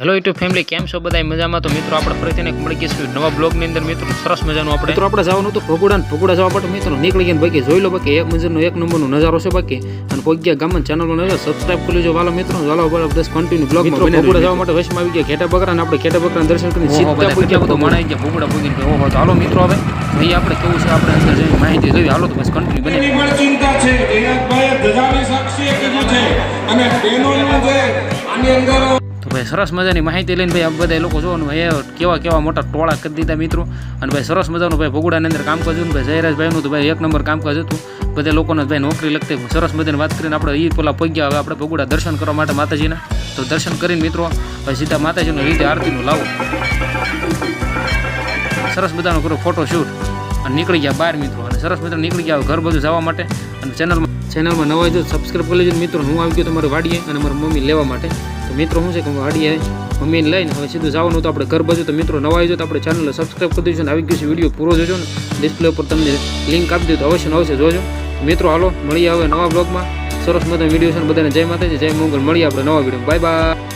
Hello YouTube family, કેમ છો બધા મજામાં? તો મિત્રો આપણે ફરીથી એક મળી ગયા નવા બ્લોગની અંદર. મિત્રો સરસ મજાનું આપણે જવાનું હતું ભગુડા જવા માટે. મિત્રો નીકળી ગયા બાકી જોઈ લો, બાકી એક નંબરનો નજારો છે બાકી. અને પગ્યા ગામમાં ચેનલનો નજારો સબસ્ક્રાઇબ કરી લેજો વાલા મિત્રો. વાલા બસ કન્ટિન્યુ બ્લોગ મિત્રો ભગુડા જવા માટે વશમાં આવી ગયા ઘેટા બકરા, અને આપણે ઘેટા બકરાના દર્શન કરીને સીધા પગ્યા બધું માણાઈ ગયા ભગુડા પૂગીને. ઓહો, તો હાલો મિત્રો હવે ભાઈ આપણે કેવું છે આપણે અંદર જઈને માહિતી લેવી. હાલો તો બસ કન્ટિન્યુ બને ચિંતા છે જયનાથભાઈ ધજાની સાક્ષીએ કીધું છે અને બહેનોનું જે આની અંદર તો ભાઈ સરસ મજાની માહિતી લઈને ભાઈ આ બધા લોકો જોવાનું ભાઈ કેવા મોટા ટોળા કરી દીધા મિત્રો. અને ભાઈ સરસ મજાનું ભાઈ ભગુડાની અંદર કામકાજ હતું. ભાઈ જયરાજભાઈનું તો ભાઈ એક નંબર કામકાજ હતું. બધા લોકોને ભાઈ નોકરી લગતી સરસ મજાની વાત કરીને આપણે એ પેલા પગ્યા. હવે આપણે ભગુડા દર્શન કરવા માટે માતાજીના. તો દર્શન કરીને મિત્રો ભાઈ સીધા માતાજીનું રીતે આરતીનું લાવો, સરસ મજાનો કરો ફોટો શૂટ અને નીકળી ગયા બહાર મિત્રો. અને સરસ મિત્રો નીકળી ગયા ઘર બધું જવા માટે. અને ચેનલમાં નવા જો સબસ્ક્રાઈબ કરી લેજો મિત્રો. હું આવી ગયો તમારે વાડીએ અને મારી મમ્મી લેવા માટે. તો મિત્રો શું છે કે વાડીએ મમ્મીને લઈને હવે સીધું જવાનું તો આપણે ઘર બાજુ. તો મિત્રો નવા આવી તો આપણે ચેનલને સબસ્ક્રાઈબ કરી દેજો. આવી ગયું છે વિડીયો પૂરો જોજો ને ડિસ્પ્લે ઉપર તમને લિંક આપી દઉં તો અવશ્ય જોજો મિત્રો. હાલો મળીએ હવે નવા બ્લોગમાં. સરસ મજાનો વિડીયો છે. બધાને જય માતાજી, જય મંગળ. મળીએ આપણે નવા વિડીયો. Bye bye.